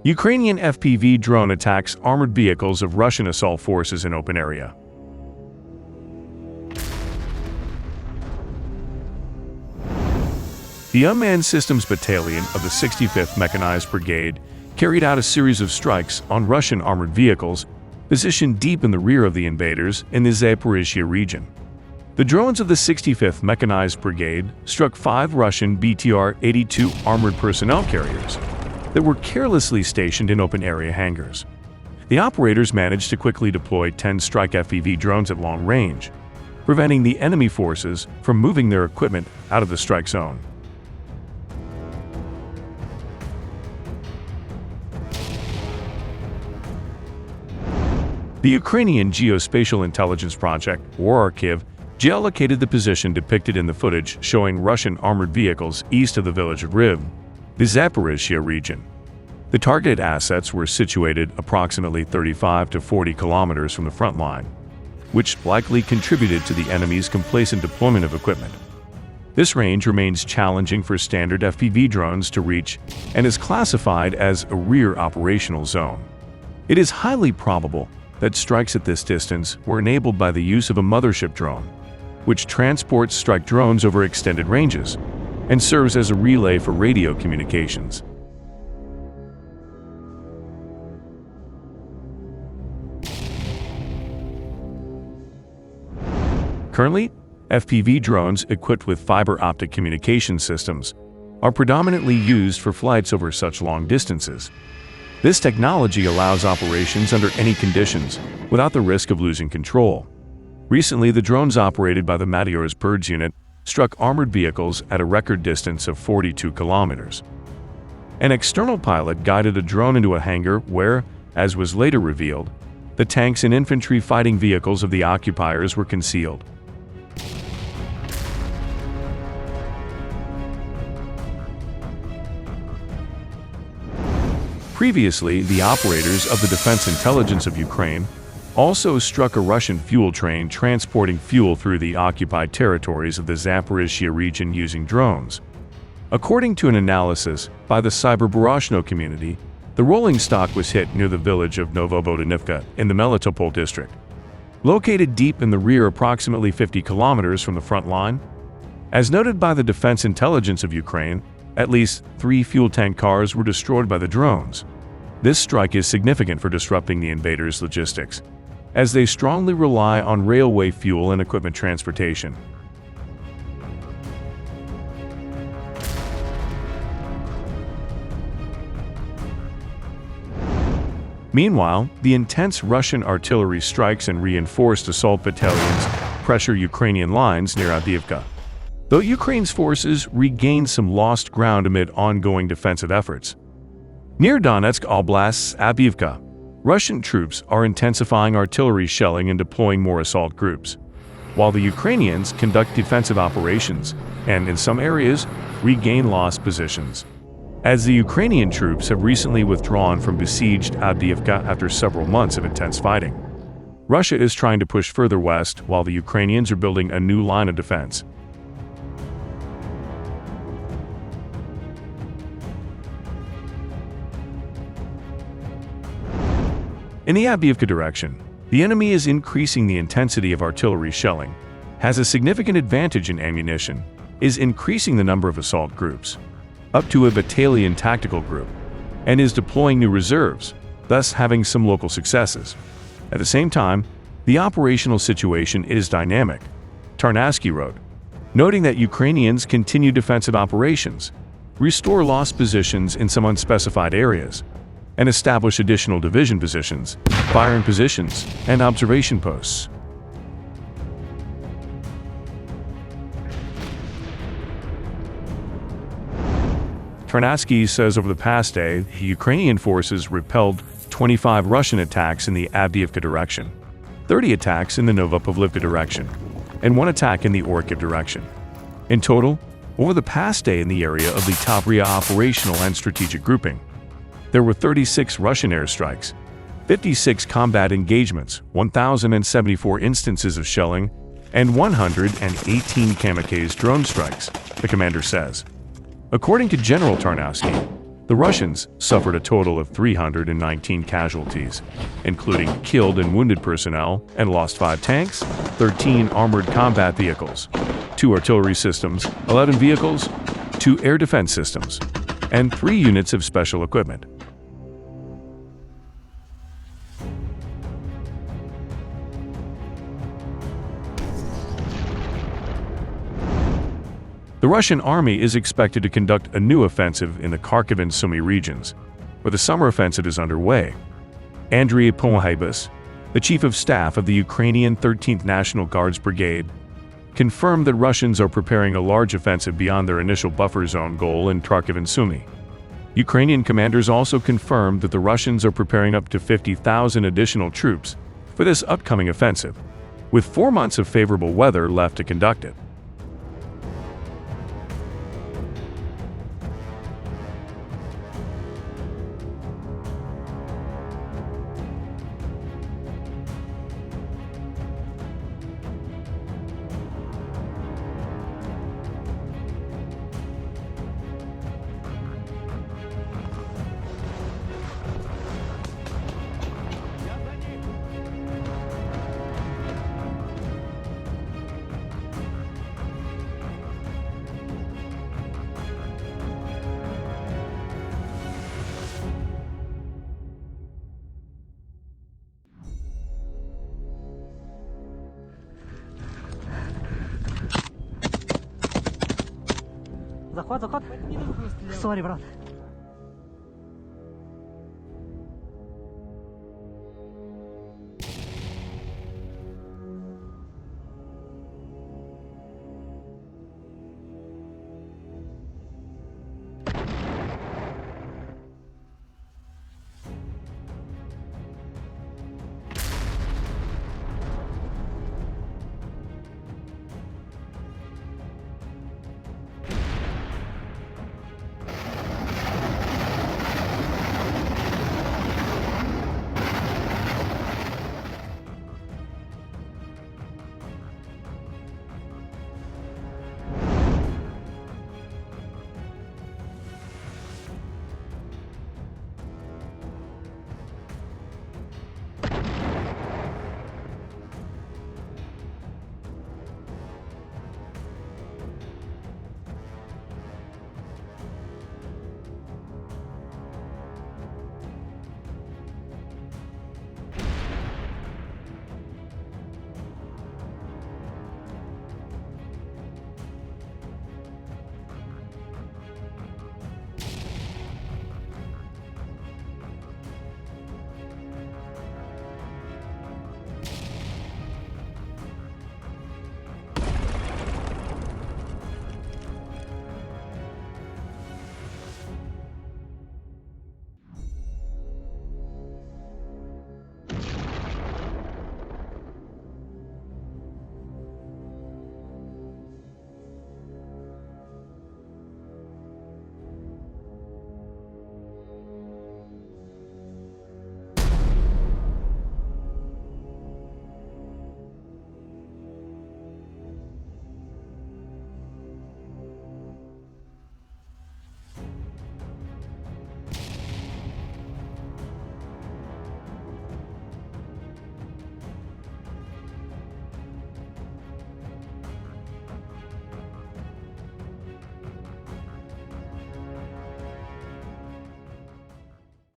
Ukrainian FPV drone attacks armored vehicles of Russian assault forces in open area. The Unmanned Systems Battalion of the 65th Mechanized Brigade carried out a series of strikes on Russian armored vehicles positioned deep in the rear of the invaders in the Zaporizhzhia region. The drones of the 65th Mechanized Brigade struck 5 Russian BTR-82 armored personnel carriers that were carelessly stationed in open area hangars. The operators managed to quickly deploy 10 strike FPV drones at long range, preventing the enemy forces from moving their equipment out of the strike zone. The Ukrainian Geospatial Intelligence Project, or Arkiv, geolocated the position depicted in the footage showing Russian armored vehicles east of the village of Riv, the Zaporizhzhia region. The targeted assets were situated approximately 35 to 40 kilometers from the front line, which likely contributed to the enemy's complacent deployment of equipment. This range remains challenging for standard FPV drones to reach and is classified as a rear operational zone. It is highly probable that strikes at this distance were enabled by the use of a mothership drone, which transports strike drones over extended ranges and serves as a relay for radio communications. Currently, FPV drones equipped with fiber optic communication systems are predominantly used for flights over such long distances. This technology allows operations under any conditions without the risk of losing control. Recently, the drones operated by the Meteor's Birds unit struck armored vehicles at a record distance of 42 kilometers. An external pilot guided a drone into a hangar where, as was later revealed, the tanks and infantry fighting vehicles of the occupiers were concealed. Previously, the operators of the Defense Intelligence of Ukraine also struck a Russian fuel train transporting fuel through the occupied territories of the Zaporizhzhia region using drones. According to an analysis by the Zaporizhzhia community, the rolling stock was hit near the village of Novobodanivka in the Melitopol district. Located deep in the rear approximately 50 kilometers from the front line, as noted by the Defense Intelligence of Ukraine, at least 3 fuel tank cars were destroyed by the drones. This strike is significant for disrupting the invaders' logistics, as they strongly rely on railway fuel and equipment transportation. Meanwhile, the intense Russian artillery strikes and reinforced assault battalions pressure Ukrainian lines near Avdiivka. Though Ukraine's forces regained some lost ground amid ongoing defensive efforts. Near Donetsk Oblast's Avdiivka, Russian troops are intensifying artillery shelling and deploying more assault groups, while the Ukrainians conduct defensive operations and, in some areas, regain lost positions. As the Ukrainian troops have recently withdrawn from besieged Avdiivka after several months of intense fighting, Russia is trying to push further west while the Ukrainians are building a new line of defense. In the Avdiivka direction, the enemy is increasing the intensity of artillery shelling, has a significant advantage in ammunition, is increasing the number of assault groups, up to a battalion tactical group, and is deploying new reserves, thus having some local successes. At the same time, the operational situation is dynamic, Tarnaski wrote, noting that Ukrainians continue defensive operations, restore lost positions in some unspecified areas, and establish additional division positions, firing positions, and observation posts. Tarnaski says over the past day, Ukrainian forces repelled 25 Russian attacks in the Avdiivka direction, 30 attacks in the Novopavlivka direction, and 1 attack in the Orkiv direction. In total, over the past day in the area of the Tavrya operational and strategic grouping, there were 36 Russian airstrikes, 56 combat engagements, 1,074 instances of shelling, and 118 kamikaze drone strikes, the commander says. According to General Tarnaski, The Russians suffered a total of 319 casualties, including killed and wounded personnel, and lost 5 tanks, 13 armored combat vehicles, 2 artillery systems, 11 vehicles, 2 air defense systems, and 3 units of special equipment. The Russian army is expected to conduct a new offensive in the Kharkiv and Sumy regions, where the summer offensive is underway. Andriy Pohaibus, the chief of staff of the Ukrainian 13th National Guards Brigade, confirmed that Russians are preparing a large offensive beyond their initial buffer zone goal in Kharkiv and Sumy. Ukrainian commanders also confirmed that the Russians are preparing up to 50,000 additional troops for this upcoming offensive, with 4 months of favorable weather left to conduct it. Захват. Сорі, брат.